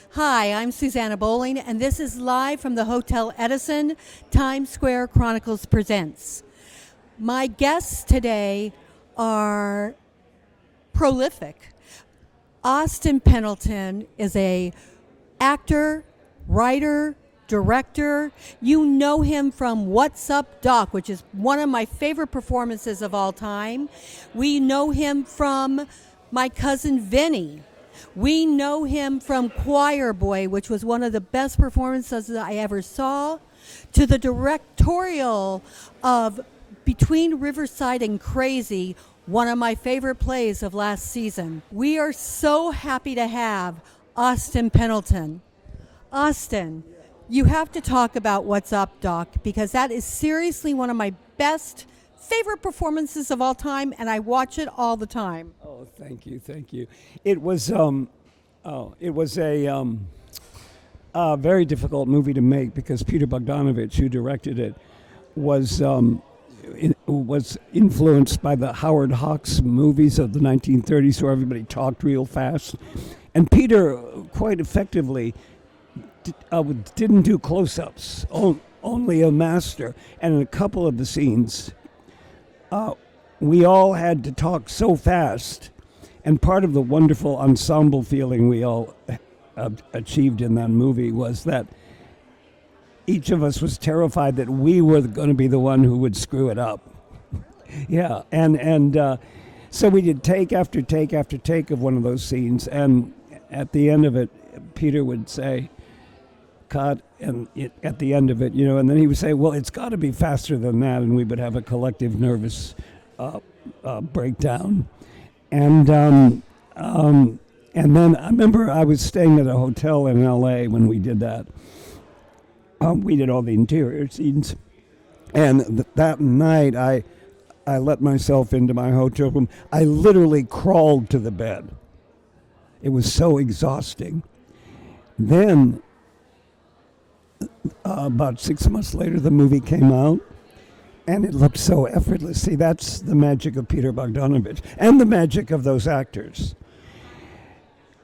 Hi, I'm Susanna Bowling, and this is live from the Hotel Edison. Times Square Chronicles presents. My guests today are prolific. Austin Pendleton is a actor, writer, director. You know him from What's Up, Doc, which is one of my favorite performances of all time. We know him from My Cousin Vinny. We know him from Choir Boy, which was one of the best performances that I ever saw, to the directorial of Between Riverside and Crazy, one of my favorite plays of last season. We are so happy to have Austin Pendleton. Austin, you have to talk about What's Up, Doc, because that is seriously one of my best favorite performances of all time, and I watch it all the time. Oh, thank you. It was a very difficult movie to make because Peter Bogdanovich, who directed it, was influenced by the Howard Hawks movies of the 1930s, where everybody talked real fast, and Peter quite effectively didn't do close-ups, only a master, and in a couple of the scenes. We all had to talk so fast, and part of the wonderful ensemble feeling we all achieved in that movie was that each of us was terrified that we were going to be the one who would screw it up. Yeah, and so we did take after take after take of one of those scenes, and at the end of it, Peter would say, cut, and at the end of it, and then he would say, well, it's got to be faster than that, and we would have a collective nervous breakdown. And then I remember I was staying at a hotel in L.A. when we did that. We did all the interior scenes, and that night I let myself into my hotel room. I literally crawled to the bed. It was so exhausting. Then about 6 months later, the movie came out, and it looked so effortless. See, that's the magic of Peter Bogdanovich and the magic of those actors.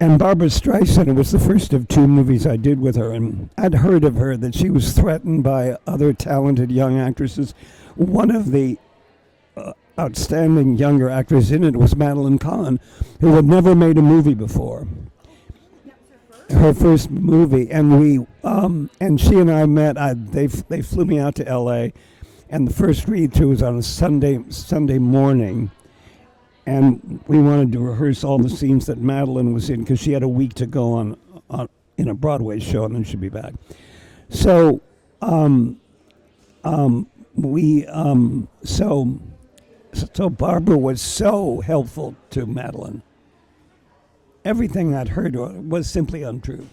And Barbra Streisand, it was the first of two movies I did with her, and I'd heard of her that she was threatened by other talented young actresses. One of the outstanding younger actors in it was Madeline Kahn, who had never made a movie before. Her first movie, and we and she and I met. They flew me out to L.A., and the first read-through was on a Sunday morning, and we wanted to rehearse all the scenes that Madeline was in because she had a week to go on in a Broadway show, and then she'd be back. So so Barbara was so helpful to Madeline. Everything I'd heard was simply untrue.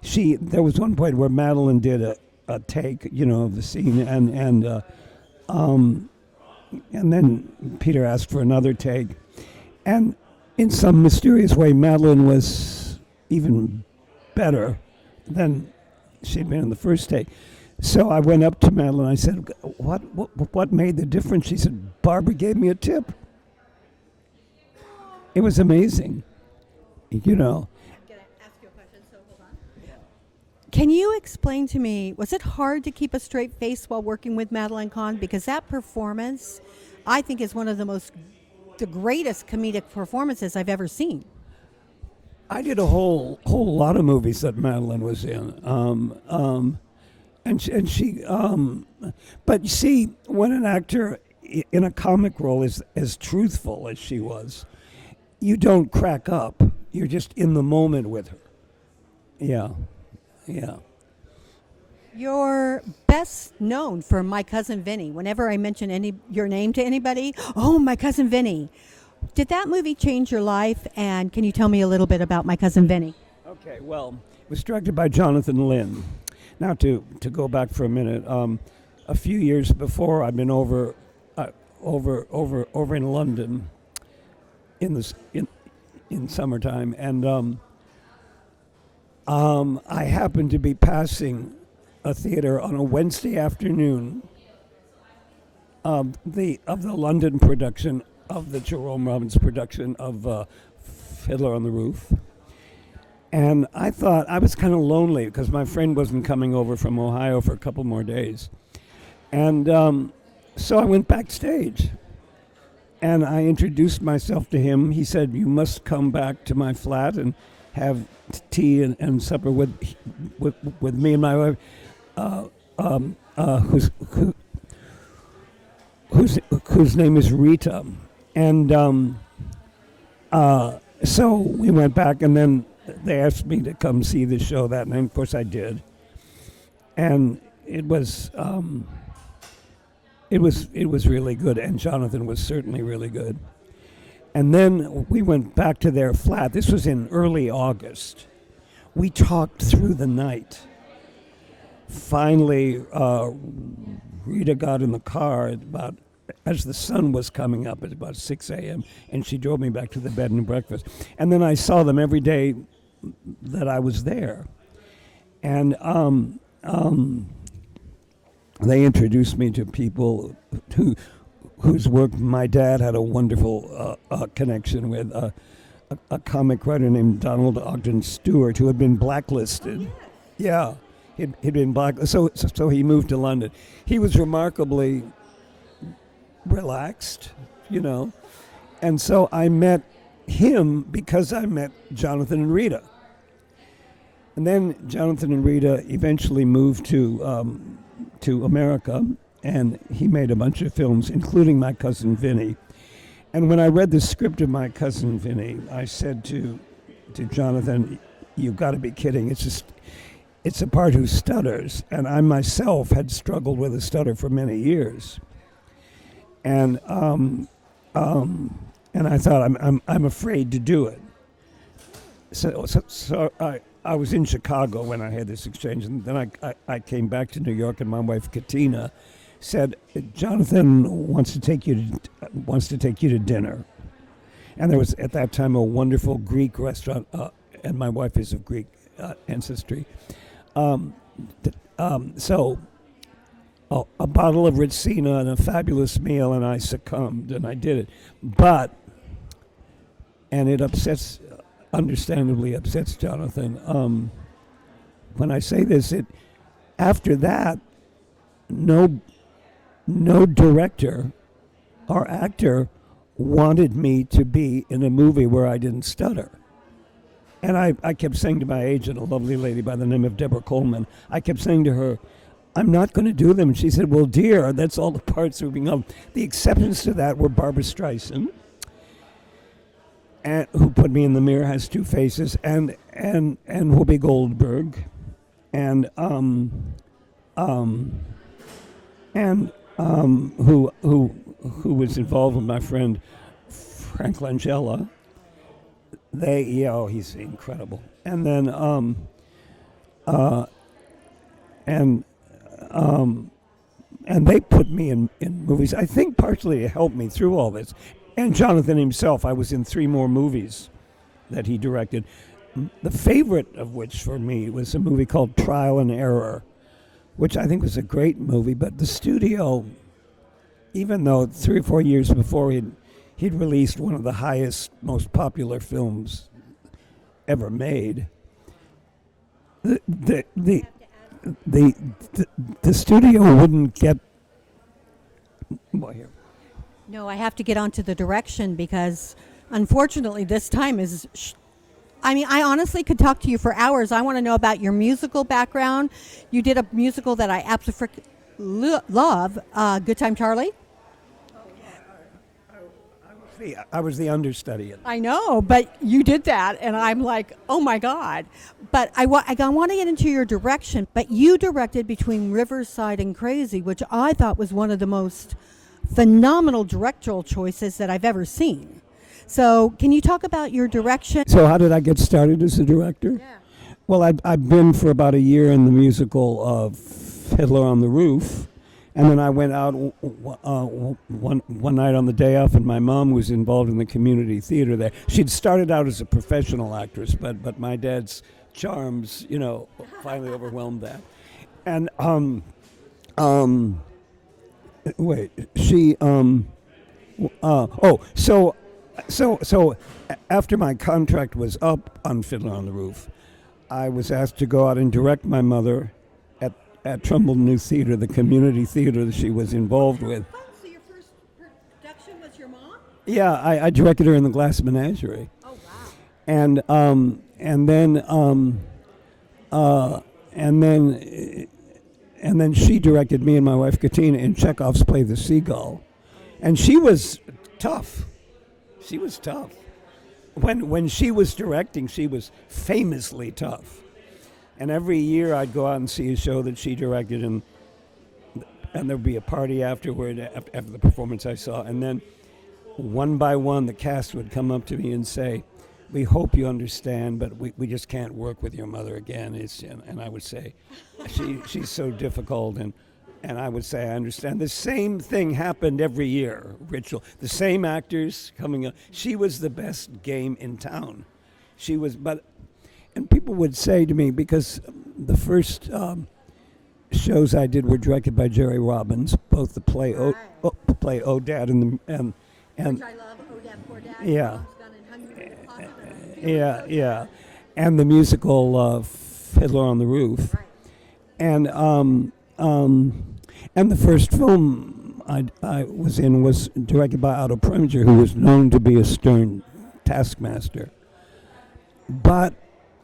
There was one point where Madeline did a take, of the scene, and then Peter asked for another take, and in some mysterious way, Madeline was even better than she'd been in the first take. So I went up to Madeline. I said, "What made the difference?" She said, "Barbara gave me a tip." It was amazing. I'm going to ask you a question, so hold on. Can you explain to me, was it hard to keep a straight face while working with Madeline Kahn? Because that performance, I think, is one of the greatest comedic performances I've ever seen. I did a whole lot of movies that Madeline was in. And she but you see, when an actor in a comic role is as truthful as she was, you don't crack up. You're just in the moment with her. Yeah. You're best known for My Cousin Vinny. Whenever I mention your name to anybody, oh, My Cousin Vinny. Did that movie change your life? And can you tell me a little bit about My Cousin Vinny? Okay, well, it was directed by Jonathan Lynn. Now, to go back for a minute, a few years before, I'd been over in London in summertime, and I happened to be passing a theater on a Wednesday afternoon of the London production of the Jerome Robbins production of Fiddler on the Roof, And I thought I was kind of lonely because my friend wasn't coming over from Ohio for a couple more days. And so I went backstage and I introduced myself to him. He said, "You must come back to my flat and have tea and supper with me and my wife, whose name is Rita." And so we went back, and then they asked me to come see the show that night. Of course, I did, and it was really good. And Jonathan was certainly really good. And then we went back to their flat. This was in early August. We talked through the night. Finally, Rita got in the car as the sun was coming up at about 6 a.m., and she drove me back to the bed and breakfast. And then I saw them every day that I was there. And they introduced me to people whose work my dad had a wonderful connection with, a comic writer named Donald Ogden Stewart, who had been blacklisted. Oh, yes. Yeah, he'd been blacklisted. So he moved to London. He was remarkably relaxed, and so I met him because I met Jonathan and Rita. And then Jonathan and Rita eventually moved to America, and he made a bunch of films, including My Cousin Vinny. And when I read the script of My Cousin Vinny, I said to Jonathan, "You've got to be kidding. It's a part who stutters." And I myself had struggled with a stutter for many years. And I thought, I'm afraid to do it. So I was in Chicago when I had this exchange, and then I came back to New York, and my wife Katina said, "Jonathan wants to take you to dinner." And there was at that time a wonderful Greek restaurant, and my wife is of Greek ancestry. So a bottle of Ritsina and a fabulous meal, and I succumbed, and I did it. And it understandably upsets Jonathan. When I say this, after that, no director or actor wanted me to be in a movie where I didn't stutter. And I kept saying to my agent, a lovely lady by the name of Deborah Coleman, I kept saying to her, "I'm not going to do them." And she said, "Well, dear, that's all the parts that were being held." The exceptions to that were Barbra Streisand, who put me in The Mirror Has Two Faces, and Whoopi Goldberg, and who was involved with my friend Frank Langella. He's incredible. And then and they put me in movies, I think partially to help me through all this. And Jonathan himself, I was in 3 more movies that he directed. The favorite of which for me was a movie called Trial and Error, which I think was a great movie, but the studio, even though 3 or 4 years before he'd released one of the highest, most popular films ever made, the studio wouldn't get. Well, here. No, I have to get onto the direction because, unfortunately, this time is. I honestly could talk to you for hours. I want to know about your musical background. You did a musical that I absolutely love, Good Time Charlie. I was the understudy. I know, but you did that, and I'm like, oh my God. But I want to get into your direction, but you directed Between Riverside and Crazy, which I thought was one of the most phenomenal directorial choices that I've ever seen. So can you talk about your direction? So how did I get started as a director? Yeah. Well, I've been for about a year in the musical of Fiddler on the Roof. And then I went out one night on the day off, and my mom was involved in the community theater there. She'd started out as a professional actress, but my dad's charms, finally overwhelmed that. And So after my contract was up on Fiddler on the Roof, I was asked to go out and direct my mother at Trumbull New Theater, the community theater that she was involved with. Oh, so your first production was your mom? Yeah, I directed her in the Glass Menagerie, Oh, wow. and then she directed me and my wife Katina in Chekhov's play The Seagull, and she was tough. She was tough. When she was directing, she was famously tough. And every year I'd go out and see a show that she directed, and there'd be a party afterward after the performance I saw, and then one by one the cast would come up to me and say, "We hope you understand, but we just can't work with your mother again." And I would say, she's so difficult, and I would say, "I understand." The same thing happened every year, Ritual. The same actors coming up. She was the best game in town. And people would say to me, because the first shows I did were directed by Jerry Robbins, both the play play Odad and Which I love, Oh Dad, Poor Dad. Yeah. Mom's Gun and Hungry for the Pocket. yeah, and the musical Fiddler on the Roof, Right. and the first film I was in was directed by Otto Preminger, who was known to be a stern taskmaster. But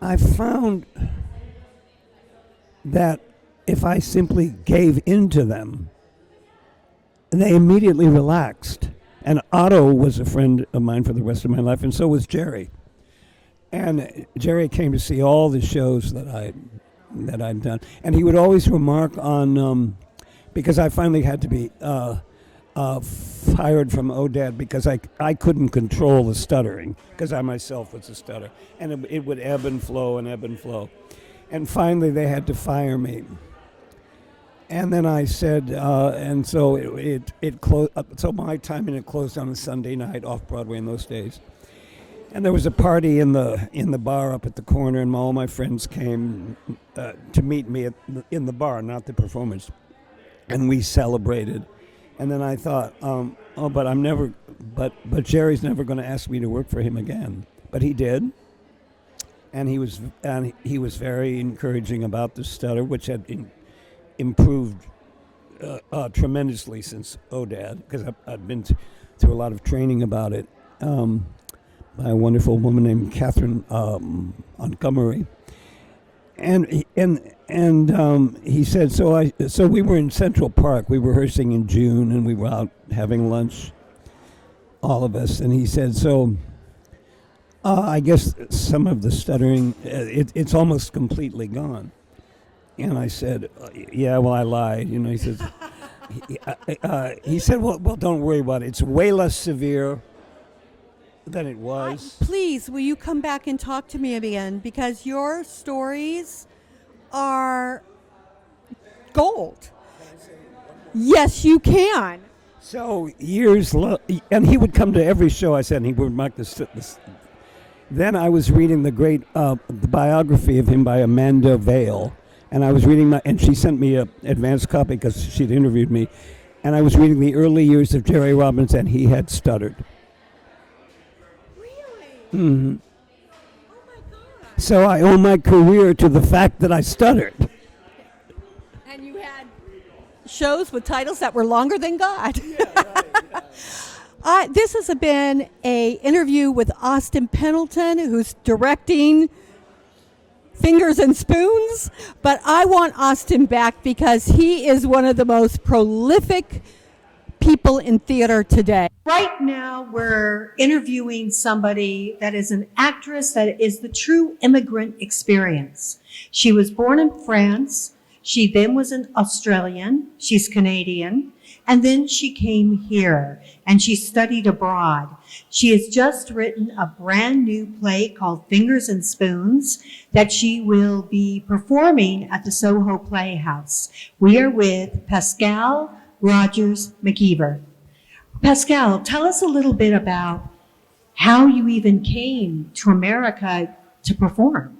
I found that if I simply gave in to them, they immediately relaxed. And Otto was a friend of mine for the rest of my life, and so was Jerry. And Jerry came to see all the shows that I'd done, and he would always remark on because I finally had to be fired from Odad because I couldn't control the stuttering because I myself was a stutter, and it would ebb and flow and ebb and flow, and finally they had to fire me. And then I said, and so it closed. So my time in it closed on a Sunday night off Broadway in those days, and there was a party in the bar up at the corner, and all my friends came to meet me in the bar, not the performance, and we celebrated. And then I thought, but Jerry's never going to ask me to work for him again. But he did, and he was very encouraging about the stutter, which had improved tremendously since Odad, because I'd been through a lot of training about it by a wonderful woman named Catherine Montgomery. And he said, so we were in Central Park. We were rehearsing in June, and we were out having lunch, all of us. And he said, I guess some of the stuttering, it's almost completely gone. And I said, yeah, well, I lied. He says, he said, well, don't worry about it. It's way less severe than it was. Please, will you come back and talk to me again? Because your stories are gold. Yes, you can. So and he would come to every show I said, and he would mark this. Then I was reading the great the biography of him by Amanda Vale, and I was reading and she sent me an advanced copy because she'd interviewed me, and I was reading the early years of Jerry Robbins, and he had stuttered. Mm-hmm. Oh my God. So I owe my career to the fact that I stuttered. And you had shows with titles that were longer than God. Yeah, right. This has been a interview with Austin Pendleton, who's directing Fingers and Spoons. But I want Austin back because he is one of the most prolific people in theater today. Right now, we're interviewing somebody that is an actress that is the true immigrant experience. She was born in France. She then was an Australian. She's Canadian. And then she came here and she studied abroad. She has just written a brand new play called Fingers and Spoons that she will be performing at the Soho Playhouse. We are with Pascale Rogers Mckeever. Pascale, tell us a little bit about how you even came to America to perform.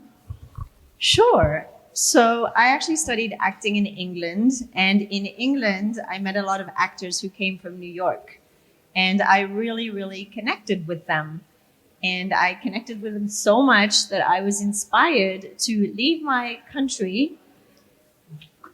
Sure. So I actually studied acting in England, and in England I met a lot of actors who came from New York. And I really, really connected with them. And I connected with them so much that I was inspired to leave my country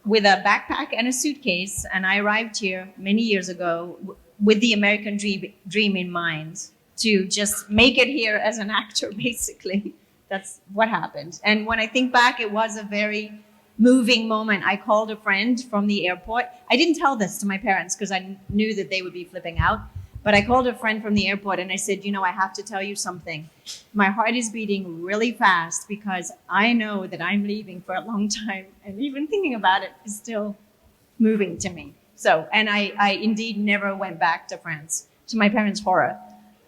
with a backpack and a suitcase. And I arrived here many years ago with the American dream in mind, to just make it here as an actor, basically. That's what happened. And when I think back, it was a very moving moment. I called a friend from the airport. I didn't tell this to my parents because I knew that they would be flipping out. But I called a friend from the airport and I said, you know, I have to tell you something. My heart is beating really fast because I know that I'm leaving for a long time. And even thinking about it is still moving to me. So, and I indeed never went back to France, to my parents' horror.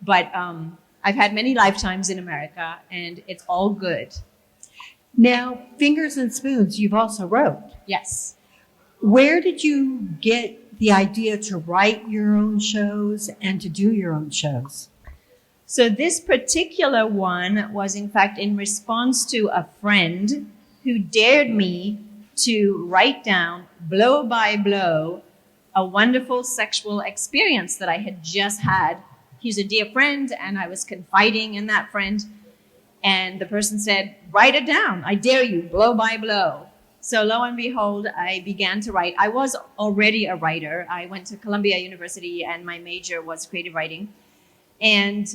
But I've had many lifetimes in America, and it's all good. Now, Fingers and Spoons, you've also wrote. Yes. Where did you get the idea to write your own shows and to do your own shows? So this particular one was, in fact, in response to a friend who dared me to write down, blow by blow, a wonderful sexual experience that I had just had. He's a dear friend, and I was confiding in that friend. And the person said, write it down. I dare you, blow by blow. So lo and behold, I began to write. I was already a writer. I went to Columbia University, and my major was creative writing. And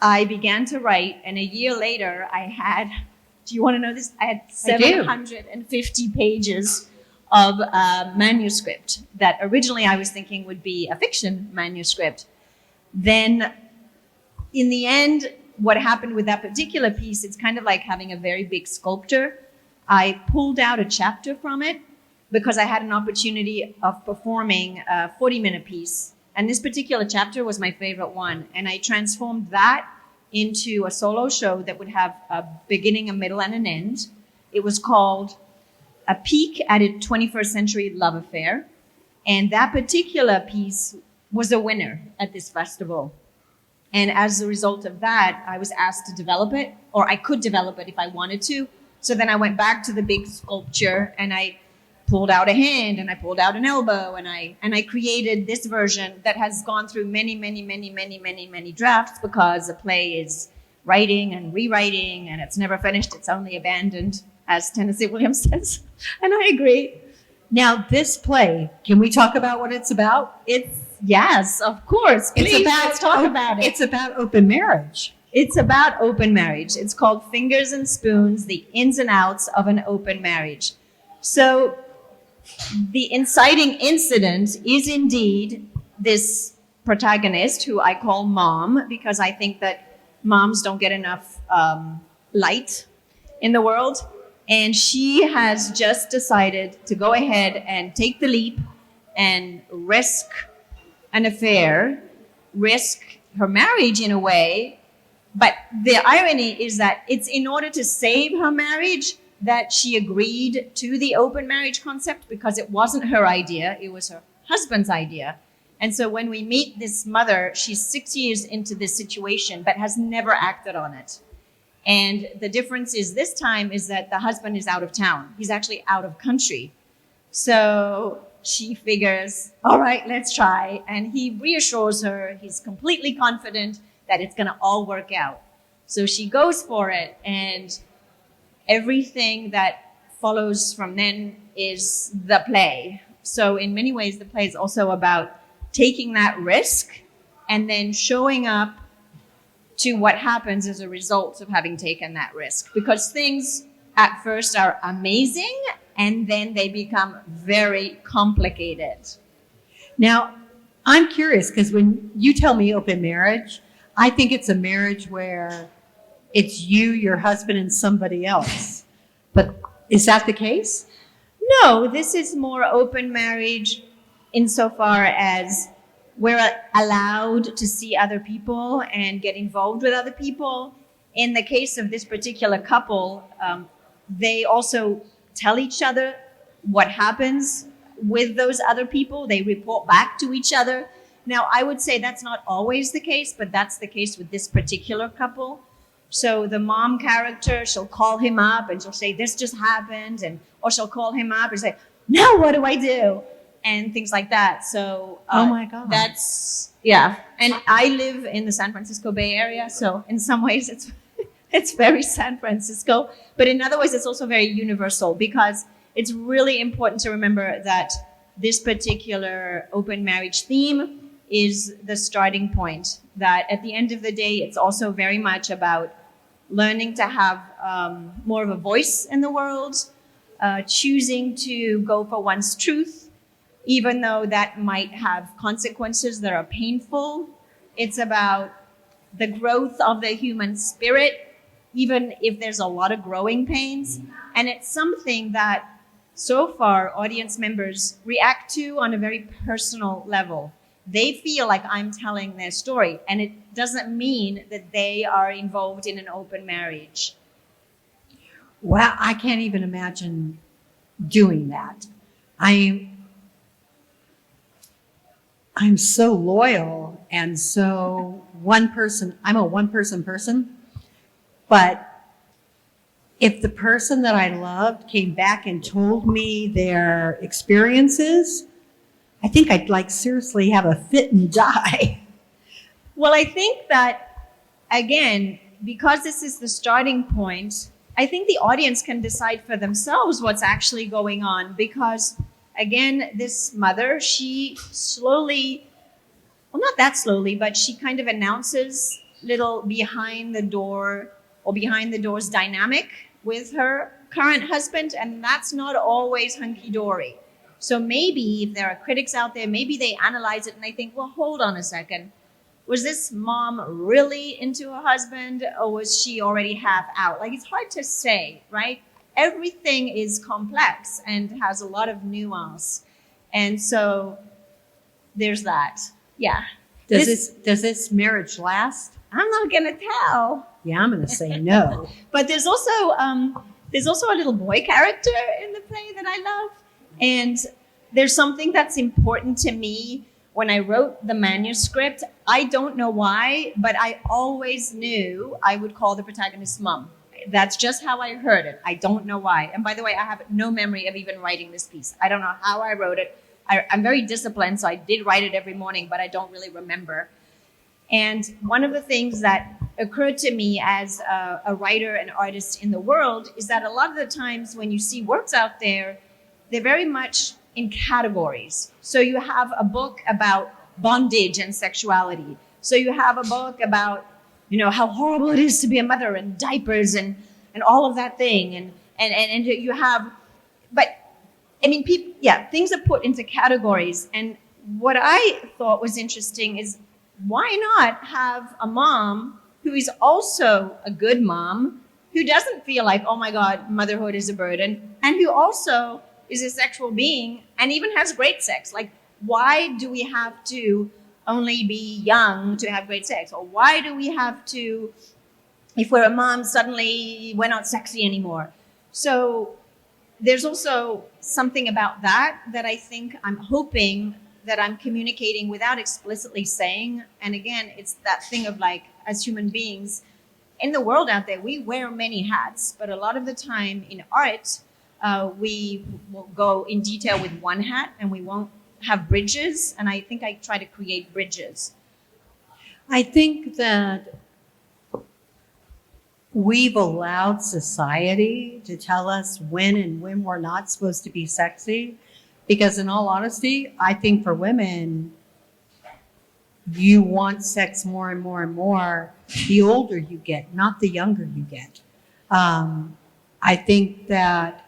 I began to write, and a year later, I had, do you want to know this? I had 750 pages of a manuscript that originally I was thinking would be a fiction manuscript. Then in the end, what happened with that particular piece, it's kind of like having a very big sculpture. I pulled out a chapter from it because I had an opportunity of performing a 40-minute piece. And this particular chapter was my favorite one. And I transformed that into a solo show that would have a beginning, a middle, and an end. It was called A Peek at a 21st Century Love Affair. And that particular piece was a winner at this festival. And as a result of that, I was asked to develop it, or I could develop it if I wanted to. So then I went back to the big sculpture and I pulled out a hand and I pulled out an elbow and I created this version that has gone through many drafts because the play is writing and rewriting and it's never finished. It's only abandoned, as Tennessee Williams says. And I agree. Now, this play, can we talk about what it's about? Yes, of course. Please, let's talk about it. It's about open marriage. It's about open marriage. It's called Fingers and Spoons, the ins and outs of an open marriage. So the inciting incident is indeed this protagonist who I call Mom, because I think that moms don't get enough light in the world. And she has just decided to go ahead and take the leap and risk an affair, risk her marriage in a way. But the irony is that it's in order to save her marriage that she agreed to the open marriage concept, because it wasn't her idea, it was her husband's idea. And so when we meet this mother, she's 6 years into this situation, but has never acted on it. And the difference is this time is that the husband is out of town. He's actually out of country. So she figures, all right, let's try. And he reassures her, he's completely confident that it's going to all work out. So she goes for it. And everything that follows from then is the play. So in many ways, the play is also about taking that risk and then showing up to what happens as a result of having taken that risk. Because things at first are amazing and then they become very complicated. Now, I'm curious because when you tell me open marriage, I think it's a marriage where it's you, your husband, and somebody else. But is that the case? No, this is more open marriage insofar as we're allowed to see other people and get involved with other people. In the case of this particular couple, they also tell each other what happens with those other people. They report back to each other. Now, I would say that's not always the case, but that's the case with this particular couple. So the mom character, she'll call him up and she'll say, this just happened. Or she'll call him up and say, now what do I do? and things like that. So Oh my God. that's yeah. And I live in the San Francisco Bay Area, so in some ways it's very San Francisco, but in other ways it's also very universal, because it's really important to remember that this particular open marriage theme is the starting point. That at the end of the day, it's also very much about learning to have more of a voice in the world, choosing to go for one's truth, even though that might have consequences that are painful. It's about the growth of the human spirit, even if there's a lot of growing pains. And it's something that so far audience members react to on a very personal level. They feel like I'm telling their story, and it doesn't mean that they are involved in an open marriage. Wow, I can't even imagine doing that. I'm so loyal and so one person. I'm a one-person person, but if the person that I loved came back and told me their experiences, I think I'd seriously have a fit and die. Well, I think that, again, because this is the starting point, I think the audience can decide for themselves what's actually going on, because, again, this mother, she slowly, well, not that slowly, but she kind of announces little behind the door or behind the doors dynamic with her current husband, and that's not always hunky-dory. So maybe if there are critics out there, maybe they analyze it and they think, well, hold on a second. Was this mom really into her husband, or was she already half out? It's hard to say, right? Everything is complex and has a lot of nuance. And so there's that. Yeah. Does this marriage last? I'm not going to tell. Yeah, I'm going to say no. But there's also a little boy character in the play that I love. And there's something that's important to me. When I wrote the manuscript, I don't know why, but I always knew I would call the protagonist Mom. That's just how I heard it. I don't know why. And by the way, I have no memory of even writing this piece. I don't know how I wrote it. I'm very disciplined, so I did write it every morning, but I don't really remember. And one of the things that occurred to me as a writer and artist in the world is that a lot of the times when you see works out there, they're very much in categories. So you have a book about bondage and sexuality. So you have a book about, how horrible it is to be a mother, and diapers and all of that thing. And you have, but I mean, people, things are put into categories. And what I thought was interesting is, why not have a mom who is also a good mom, who doesn't feel like, oh my God, motherhood is a burden, and who also is a sexual being and even has great sex? Why do we have to only be young to have great sex? Or why do we have to, if we're a mom, suddenly we're not sexy anymore? So there's also something about that I think I'm hoping that I'm communicating without explicitly saying. And again, it's that thing of as human beings in the world out there, we wear many hats, but a lot of the time in art, we will go in detail with one hat and we won't have bridges. And I think I try to create bridges. I think that we've allowed society to tell us when and when we're not supposed to be sexy. Because in all honesty, I think for women, you want sex more and more and more the older you get, not the younger you get. I think that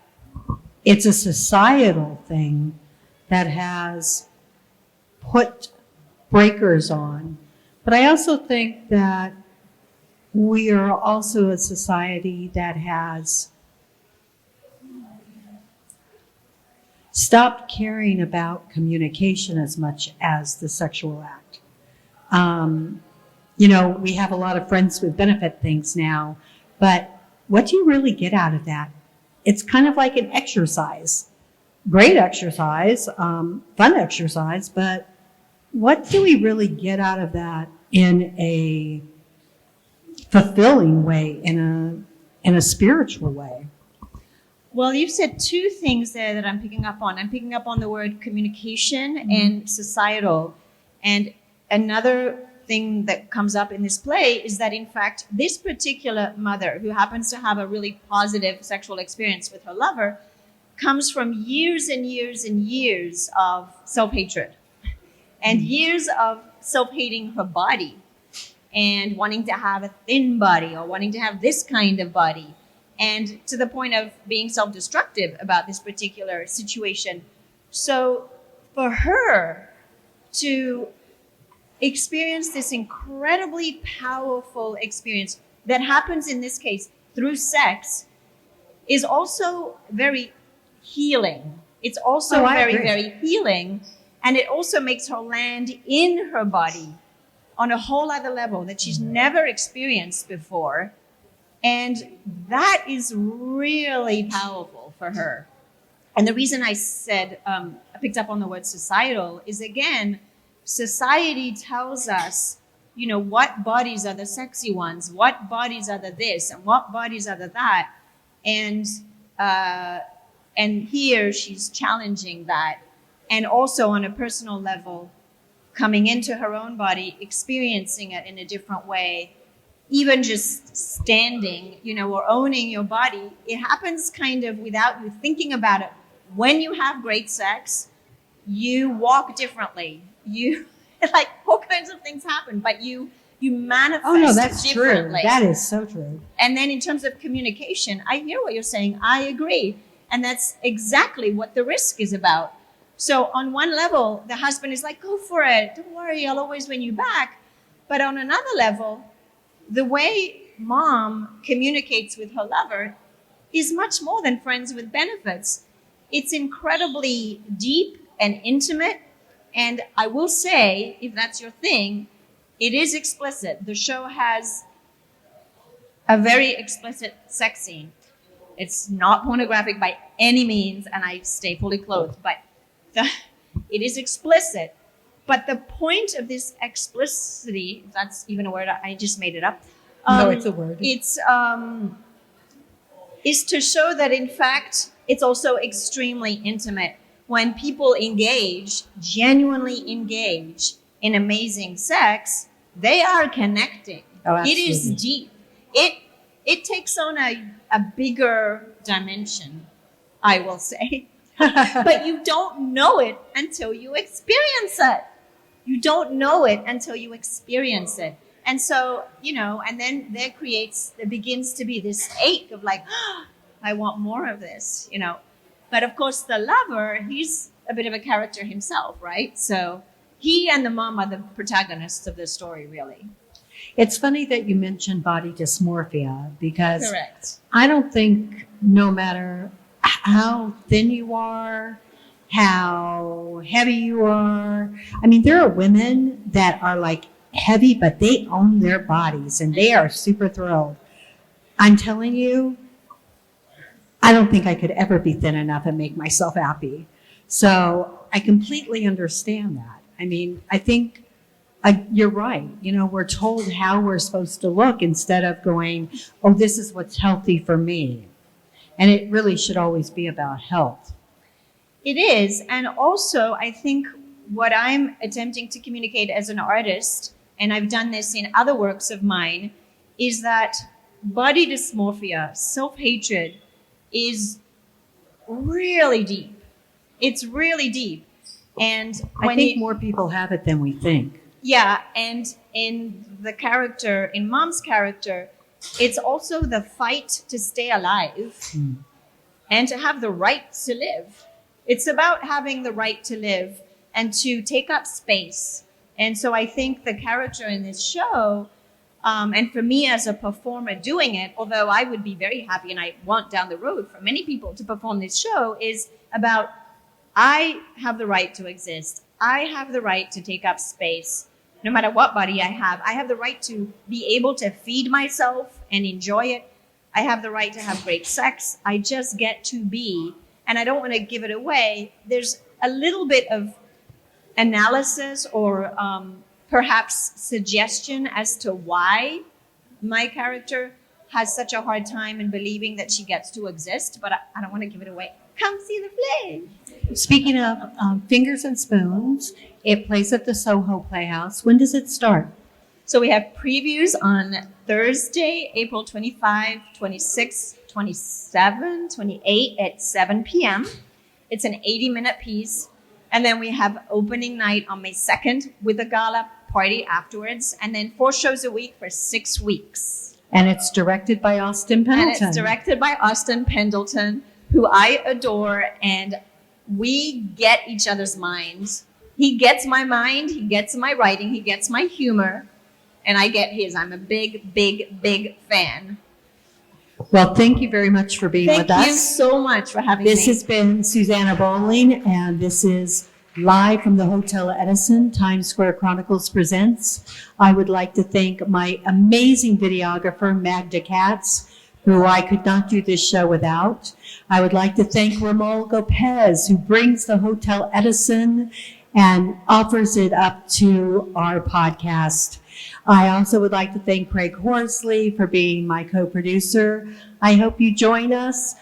it's a societal thing that has put breakers on. But I also think that we are also a society that has stopped caring about communication as much as the sexual act. We have a lot of friends with benefit things now, but what do you really get out of that? It's kind of like an exercise. Great exercise, fun exercise, but what do we really get out of that in a fulfilling way, in a spiritual way? Well, you've said two things there that I'm picking up on. I'm picking up on the word communication and societal. And another thing that comes up in this play is that, in fact, this particular mother, who happens to have a really positive sexual experience with her lover, comes from years and years and years of self-hatred and years of self-hating her body and wanting to have a thin body or wanting to have this kind of body, and to the point of being self-destructive about this particular situation. So for her to experience this incredibly powerful experience that happens in this case through sex is also very healing. It's also very healing. And it also makes her land in her body on a whole other level that she's never experienced before. And that is really powerful for her. And the reason I said, I picked up on the word societal is, again, society tells us, you know, what bodies are the sexy ones, what bodies are the this, and what bodies are the that. And here she's challenging that. And also on a personal level, coming into her own body, experiencing it in a different way. Even just standing, you know, or owning your body, it happens kind of without you thinking about it. When you have great sex, you walk differently. You, like, all kinds of things happen, but you manifest Oh no, that's differently. true. That is so true. And then in terms of communication, I hear what you're saying. I agree. And that's exactly what the risk is about. So on one level, the husband is like, go for it. Don't worry, I'll always win you back. But on another level, the way mom communicates with her lover is much more than friends with benefits. It's incredibly deep and intimate. And I will say, if that's your thing, it is explicit. The show has a very explicit sex scene. It's not pornographic by any means, and I stay fully clothed, but it is explicit. But the point of this explicitity, if that's even a word, I just made it up. No, it's a word. It's is to show that, in fact, it's also extremely intimate. When people engage, genuinely engage in amazing sex, they are connecting. Oh, it is absolutely. deep. It takes on a bigger dimension, I will say. But you don't know it until you experience it. You don't know it until you experience it. And so, you know, and then there begins to be this ache of like, oh, I want more of this, you know. But of course, the lover, he's a bit of a character himself, right? So he and the mom are the protagonists of the story, really. It's funny that you mentioned body dysmorphia, because Correct. I don't think, no matter how thin you are, how heavy you are, I mean, there are women that are like heavy, but they own their bodies and they are super thrilled. I'm telling you, I don't think I could ever be thin enough and make myself happy. So I completely understand that. I mean, I think you're right. You know, we're told how we're supposed to look instead of going, oh, this is what's healthy for me. And it really should always be about health. It is. And also, I think what I'm attempting to communicate as an artist, and I've done this in other works of mine, is that body dysmorphia, self-hatred, is really deep. It's really deep. And I think more people have it than we think. Yeah, and in the character, in Mom's character, it's also the fight to stay alive and to have the right to live. It's about having the right to live and to take up space. And so I think the character in this show, and for me as a performer doing it, although I would be very happy and I want down the road for many people to perform this show, is about I have the right to exist. I have the right to take up space. No matter what body I have the right to be able to feed myself and enjoy it. I have the right to have great sex. I just get to be, and I don't want to give it away. There's a little bit of analysis or perhaps suggestion as to why my character has such a hard time in believing that she gets to exist, but I don't want to give it away. Come see the play. Speaking of Fingers and Spoons, it plays at the Soho Playhouse. When does it start? So we have previews on Thursday, April 25, 26, 27, 28 at 7 p.m. It's an 80-minute piece. And then we have opening night on May 2nd with a gala party afterwards. And then 4 shows a week for 6 weeks. And it's directed by Austin Pendleton. And it's directed by Austin Pendleton, who I adore. And we get each other's minds. He gets my mind. He gets my writing. He gets my humor. And I get his. I'm a big, big, big fan. Well, thank you very much for being with us. Thank you so much for having me. This has been Susanna Bowling, and this is live from the Hotel Edison, Times Square Chronicles Presents. I would like to thank my amazing videographer, Magda Katz, who I could not do this show without. I would like to thank Ramol Gopez, who brings the Hotel Edison and offers it up to our podcast. I also would like to thank Craig Horsley for being my co-producer. I hope you join us.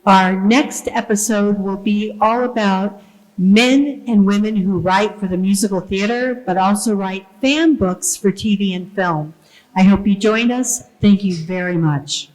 Our next episode will be all about men and women who write for the musical theater, but also write fan books for TV and film. I hope you join us. Thank you very much.